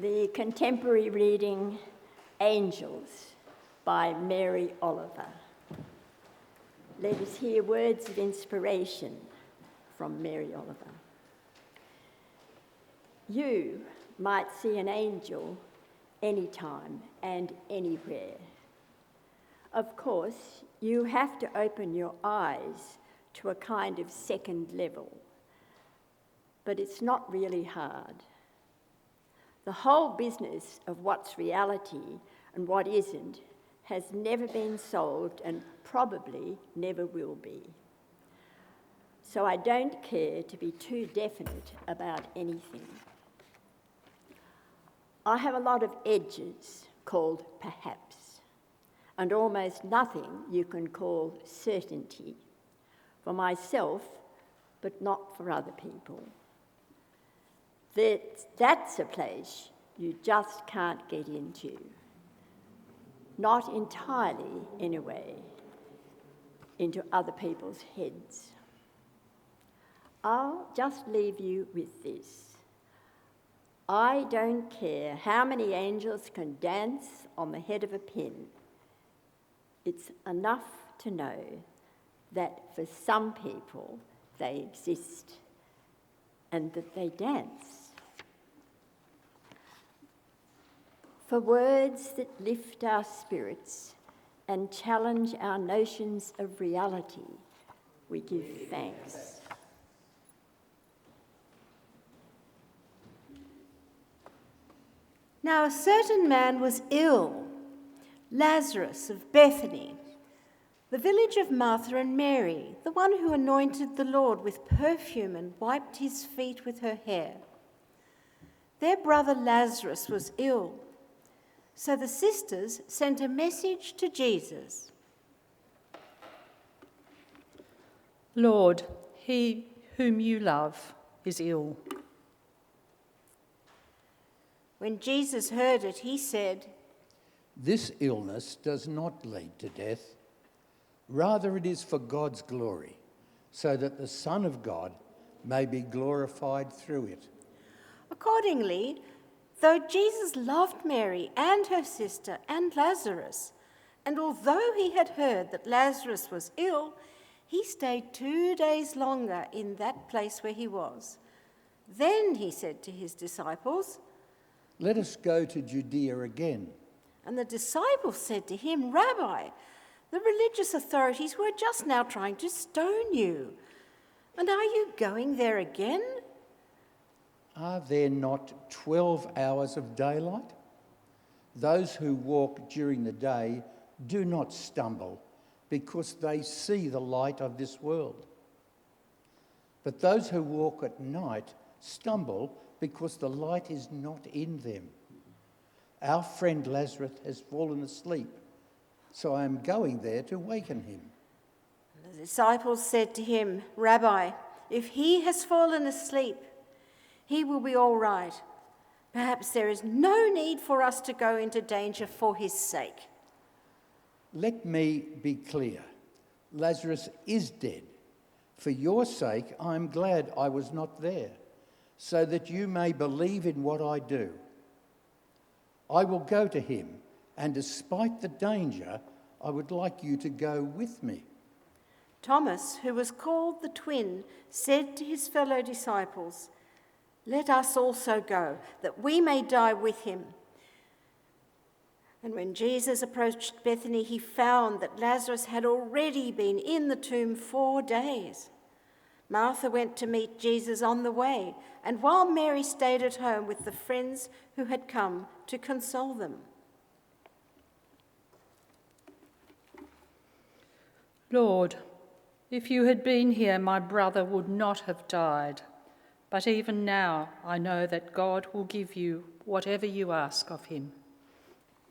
The contemporary reading, Angels, by Mary Oliver. Let us hear words of inspiration from Mary Oliver. You might see an angel anytime and anywhere. Of course, you have to open your eyes to a kind of second level, but it's not really hard. The whole business of what's reality and what isn't has never been solved and probably never will be. So I don't care to be too definite about anything. I have a lot of edges called perhaps, and almost nothing you can call certainty, for myself, but not for other people. That's a place you just can't get into. Not entirely, anyway, into other people's heads. I'll just leave you with this. I don't care how many angels can dance on the head of a pin. It's enough to know that for some people they exist and that they dance. For words that lift our spirits and challenge our notions of reality, we give thanks. Now a certain man was ill, Lazarus of Bethany, the village of Martha and Mary, the one who anointed the Lord with perfume and wiped his feet with her hair. Their brother Lazarus was ill. So the sisters sent a message to Jesus. Lord, he whom you love is ill. When Jesus heard it, he said, "This illness does not lead to death. Rather, it is for God's glory, so that the Son of God may be glorified through it." Accordingly, though Jesus loved Mary and her sister and Lazarus, and although he had heard that Lazarus was ill, he stayed 2 days longer in that place where he was. Then he said to his disciples, "Let us go to Judea again." And the disciples said to him, "Rabbi, the religious authorities were just now trying to stone you. And are you going there again?" Are there not 12 hours of daylight? Those who walk during the day do not stumble because they see the light of this world. But those who walk at night stumble because the light is not in them. Our friend Lazarus has fallen asleep, so I am going there to waken him. The disciples said to him, "Rabbi, if he has fallen asleep, he will be all right. Perhaps there is no need for us to go into danger for his sake." Let me be clear. Lazarus is dead. For your sake, I am glad I was not there, so that you may believe in what I do. I will go to him, and despite the danger, I would like you to go with me. Thomas, who was called the twin, said to his fellow disciples, "Let us also go, that we may die with him." And when Jesus approached Bethany, he found that Lazarus had already been in the tomb 4 days. Martha went to meet Jesus on the way, and while Mary stayed at home with the friends who had come to console them. Lord, if you had been here, my brother would not have died. But even now I know that God will give you whatever you ask of him.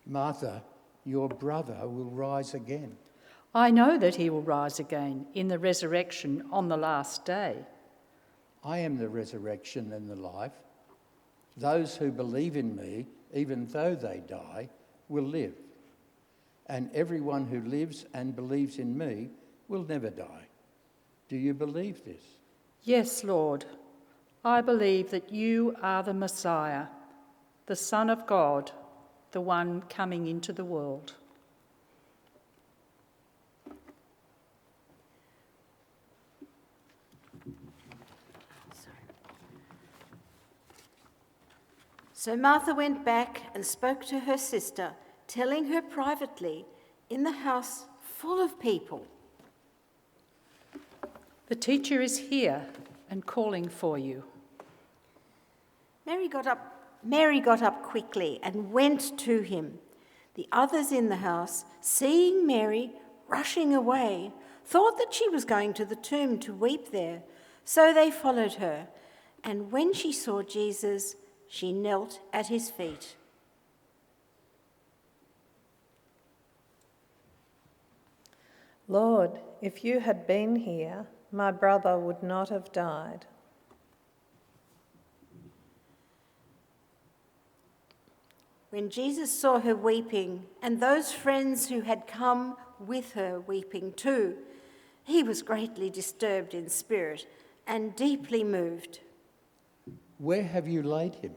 Martha, your brother will rise again. I know that he will rise again in the resurrection on the last day. I am the resurrection and the life. Those who believe in me, even though they die, will live. And everyone who lives and believes in me will never die. Do you believe this? Yes, Lord. I believe that you are the Messiah, the Son of God, the one coming into the world. So Martha went back and spoke to her sister, telling her privately, in the house full of people. The teacher is here and calling for you. Mary got up quickly and went to him. The others in the house, seeing Mary rushing away, thought that she was going to the tomb to weep there. So they followed her, and when she saw Jesus, she knelt at his feet. Lord, if you had been here, my brother would not have died. When Jesus saw her weeping, and those friends who had come with her weeping too, he was greatly disturbed in spirit and deeply moved. Where have you laid him?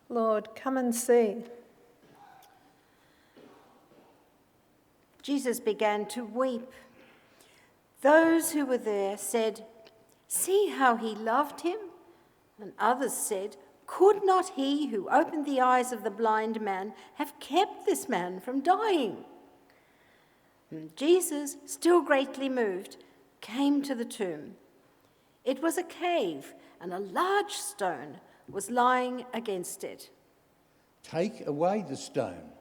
Lord, come and see. Jesus began to weep. Those who were there said, "See how he loved him?" And others said, "Could not he who opened the eyes of the blind man have kept this man from dying?" And Jesus, still greatly moved, came to the tomb. It was a cave, and a large stone was lying against it. Take away the stone.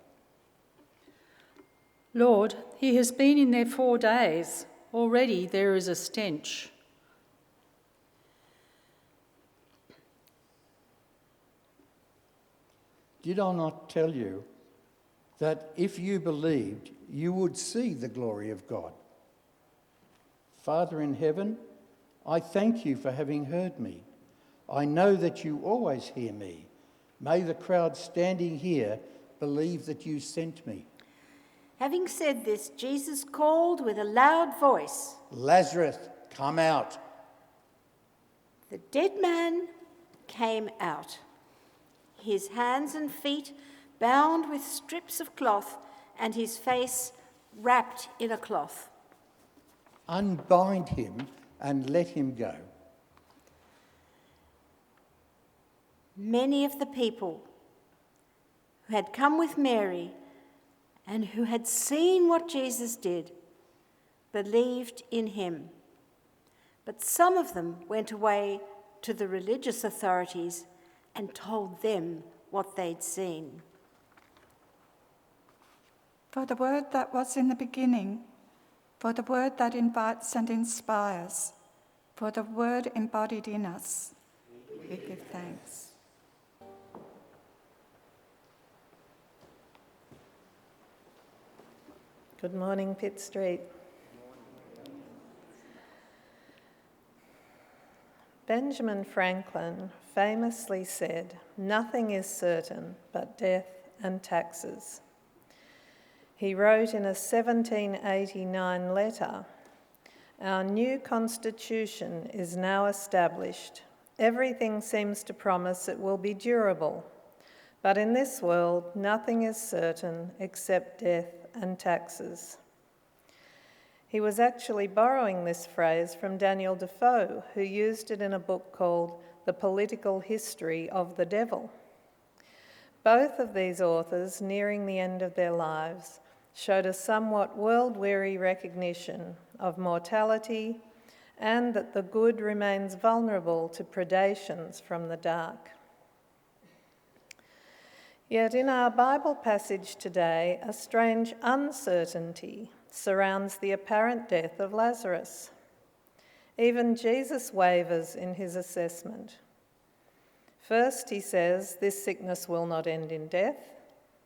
Lord, he has been in there 4 days. Already there is a stench. Did I not tell you that if you believed, you would see the glory of God? Father in heaven, I thank you for having heard me. I know that you always hear me. May the crowd standing here believe that you sent me. Having said this, Jesus called with a loud voice, Lazarus, come out. The dead man came out, his hands and feet bound with strips of cloth and his face wrapped in a cloth. Unbind him and let him go. Many of the people who had come with Mary and who had seen what Jesus did believed in him. But some of them went away to the religious authorities and told them what they'd seen. For the word that was in the beginning, for the word that invites and inspires, for the word embodied in us, we give thanks. Good morning, Pitt Street. Benjamin Franklin famously said, "Nothing is certain but death and taxes." He wrote in a 1789 letter, "Our new constitution is now established. Everything seems to promise it will be durable. But in this world, nothing is certain except death and taxes." He was actually borrowing this phrase from Daniel Defoe, who used it in a book called The Political History of the Devil. Both of these authors, nearing the end of their lives, showed a somewhat world-weary recognition of mortality and that the good remains vulnerable to predations from the dark. Yet in our Bible passage today, a strange uncertainty surrounds the apparent death of Lazarus. Even Jesus wavers in his assessment. First he says this sickness will not end in death.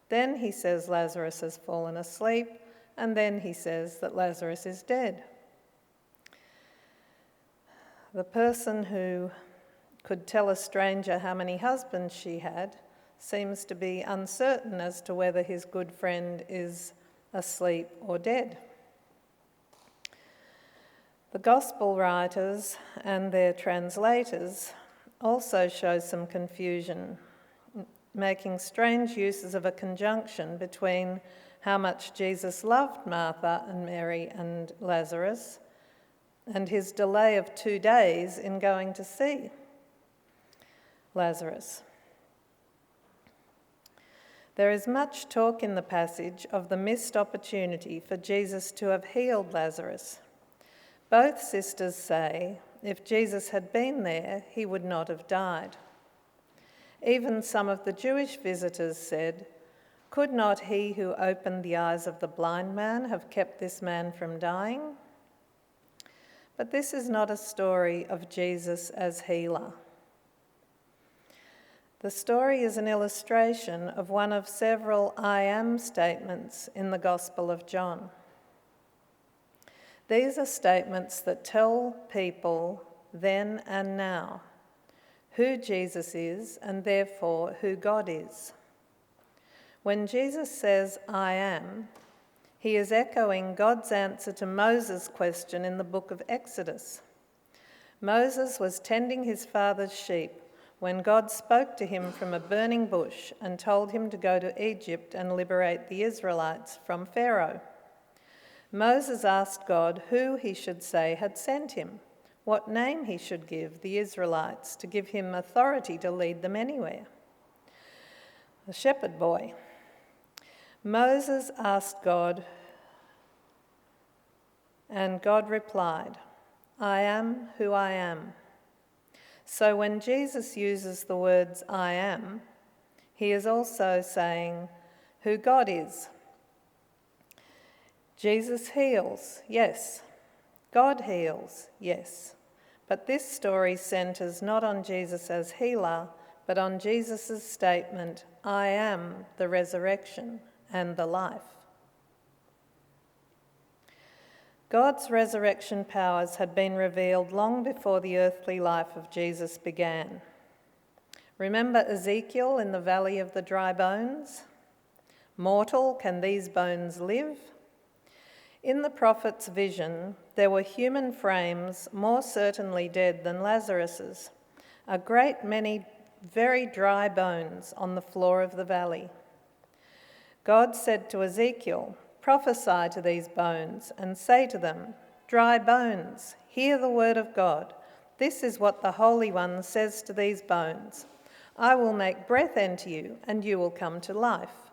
Then he says Lazarus has fallen asleep. And then he says that Lazarus is dead. The person who could tell a stranger how many husbands she had seems to be uncertain as to whether his good friend is asleep or dead. The gospel writers and their translators also show some confusion making strange uses of a conjunction between how much Jesus loved Martha and Mary and Lazarus and his delay of 2 days in going to see Lazarus. There is much talk in the passage of the missed opportunity for Jesus to have healed Lazarus. Both sisters say if Jesus had been there, he would not have died. Even some of the Jewish visitors said, "Could not he who opened the eyes of the blind man have kept this man from dying?" But this is not a story of Jesus as healer. The story is an illustration of one of several I am statements in the Gospel of John. These are statements that tell people then and now who Jesus is and therefore who God is. When Jesus says, "I am," he is echoing God's answer to Moses' question in the book of Exodus. Moses was tending his father's sheep when God spoke to him from a burning bush and told him to go to Egypt and liberate the Israelites from Pharaoh. Moses asked God who he should say had sent him, what name he should give the Israelites to give him authority to lead them anywhere. The shepherd boy. Moses asked God, and God replied, "I am who I am." So when Jesus uses the words "I am," he is also saying who God is. Jesus heals, yes. God heals, yes. But this story centres not on Jesus as healer, but on Jesus' statement, "I am the resurrection and the life." God's resurrection powers had been revealed long before the earthly life of Jesus began. Remember Ezekiel in the valley of the dry bones? "Mortal, can these bones live?" In the prophet's vision, there were human frames more certainly dead than Lazarus's, a great many very dry bones on the floor of the valley. God said to Ezekiel, "Prophesy to these bones and say to them, 'Dry bones, hear the word of God. This is what the Holy One says to these bones. I will make breath enter you, and you will come to life.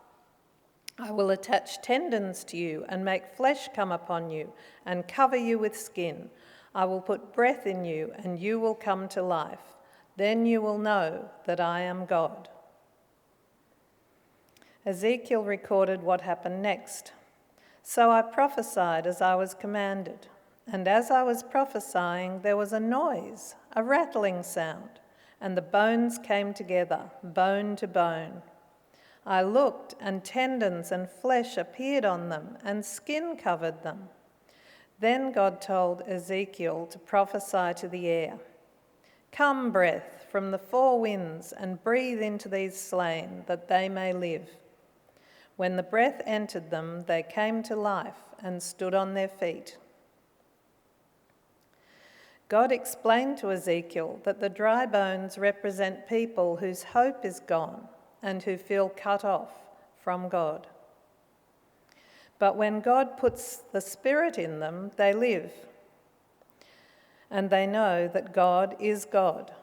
I will attach tendons to you and make flesh come upon you and cover you with skin. I will put breath in you, and you will come to life. Then you will know that I am God." Ezekiel recorded what happened next. "So I prophesied as I was commanded, and as I was prophesying, there was a noise, a rattling sound, and the bones came together, bone to bone. I looked, and tendons and flesh appeared on them, and skin covered them. Then God told Ezekiel to prophesy to the air. 'Come, breath, from the four winds, and breathe into these slain, that they may live.' When the breath entered them, they came to life and stood on their feet." God explained to Ezekiel that the dry bones represent people whose hope is gone and who feel cut off from God. But when God puts the Spirit in them, they live. And they know that God is God.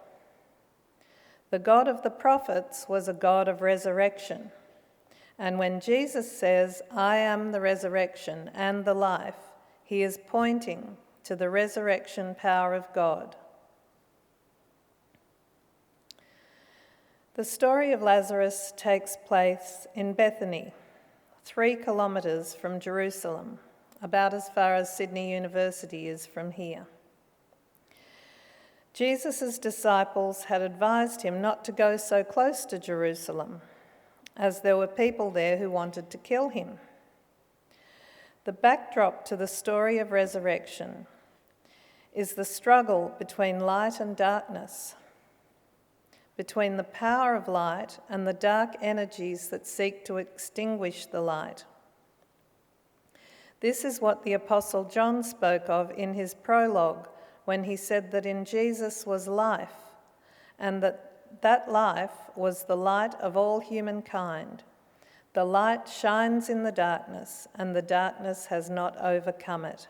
The God of the prophets was a God of resurrection. And when Jesus says, "I am the resurrection and the life," he is pointing to the resurrection power of God. The story of Lazarus takes place in Bethany, 3 kilometres from Jerusalem, about as far as Sydney University is from here. Jesus' disciples had advised him not to go so close to Jerusalem, as there were people there who wanted to kill him. The backdrop to the story of resurrection is the struggle between light and darkness, between the power of light and the dark energies that seek to extinguish the light. This is what the Apostle John spoke of in his prologue when he said that in Jesus was life, and that that life was the light of all humankind. The light shines in the darkness, and the darkness has not overcome it.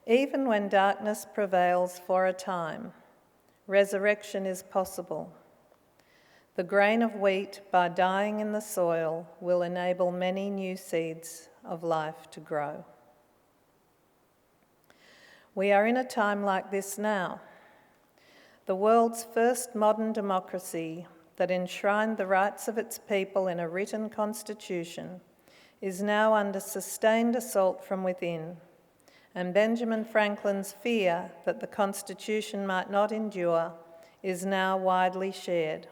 Even when darkness prevails for a time, resurrection is possible. The grain of wheat, by dying in the soil, will enable many new seeds of life to grow. We are in a time like this now. The world's first modern democracy that enshrined the rights of its people in a written constitution is now under sustained assault from within, and Benjamin Franklin's fear that the constitution might not endure is now widely shared.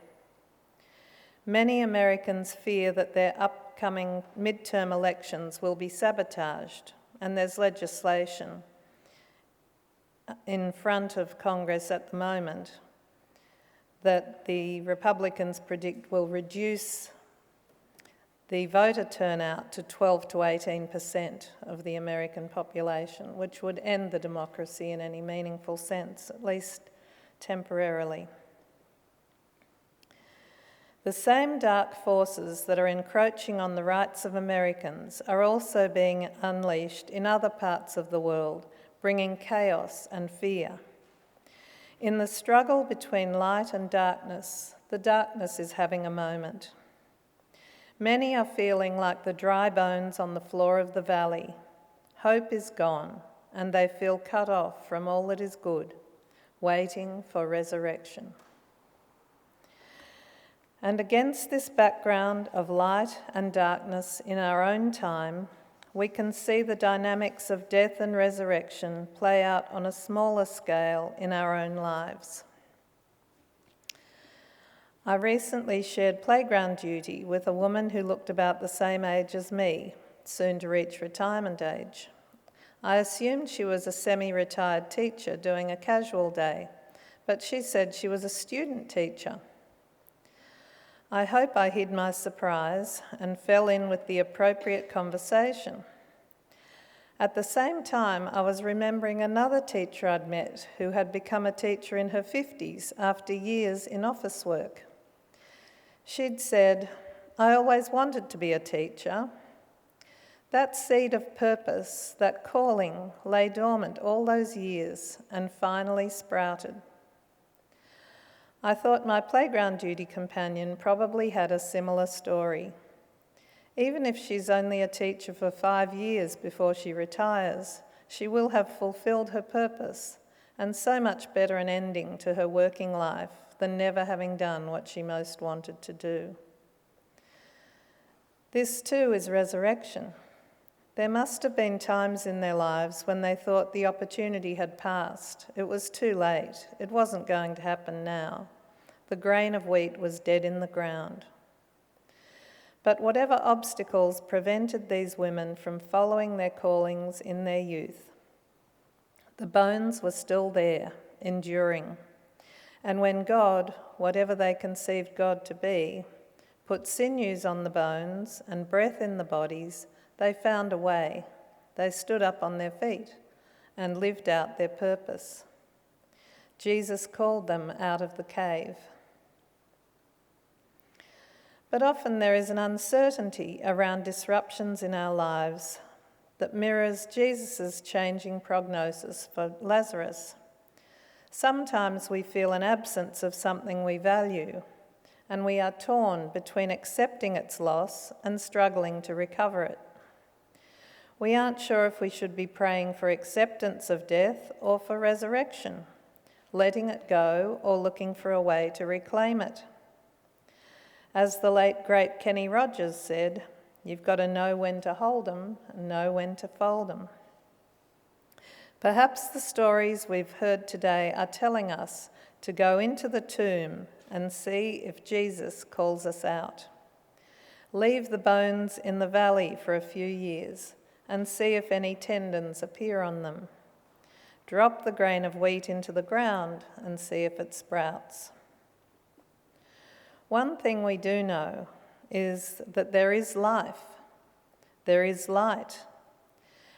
Many Americans fear that their upcoming midterm elections will be sabotaged, and there's legislation in front of Congress at the moment that the Republicans predict will reduce the voter turnout to 12 to 18% of the American population, which would end the democracy in any meaningful sense, at least temporarily. The same dark forces that are encroaching on the rights of Americans are also being unleashed in other parts of the world, bringing chaos and fear. In the struggle between light and darkness, the darkness is having a moment. Many are feeling like the dry bones on the floor of the valley. Hope is gone, and they feel cut off from all that is good, waiting for resurrection. And against this background of light and darkness in our own time, we can see the dynamics of death and resurrection play out on a smaller scale in our own lives. I recently shared playground duty with a woman who looked about the same age as me, soon to reach retirement age. I assumed she was a semi-retired teacher doing a casual day, but she said she was a student teacher. I hope I hid my surprise and fell in with the appropriate conversation. At the same time, I was remembering another teacher I'd met who had become a teacher in her 50s after years in office work. She'd said, "I always wanted to be a teacher." That seed of purpose, that calling, lay dormant all those years and finally sprouted. I thought my playground duty companion probably had a similar story. Even if she's only a teacher for 5 years before she retires, she will have fulfilled her purpose and so much better an ending to her working life than never having done what she most wanted to do. This too is resurrection. There must have been times in their lives when they thought the opportunity had passed. It was too late. It wasn't going to happen now. The grain of wheat was dead in the ground. But whatever obstacles prevented these women from following their callings in their youth, the bones were still there, enduring. And when God, whatever they conceived God to be, put sinews on the bones and breath in the bodies, they found a way. They stood up on their feet and lived out their purpose. Jesus called them out of the cave. But often there is an uncertainty around disruptions in our lives that mirrors Jesus' changing prognosis for Lazarus. Sometimes we feel an absence of something we value, and we are torn between accepting its loss and struggling to recover it. We aren't sure if we should be praying for acceptance of death or for resurrection, letting it go or looking for a way to reclaim it. As the late, great Kenny Rogers said, you've got to know when to hold 'em and know when to fold 'em. Perhaps the stories we've heard today are telling us to go into the tomb and see if Jesus calls us out. Leave the bones in the valley for a few years and see if any tendons appear on them. Drop the grain of wheat into the ground and see if it sprouts. One thing we do know is that there is life, there is light,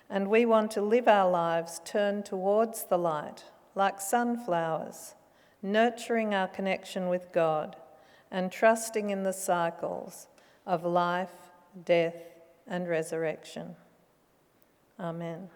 and we want to live our lives turned towards the light, like sunflowers, nurturing our connection with God and trusting in the cycles of life, death, and resurrection. Amen.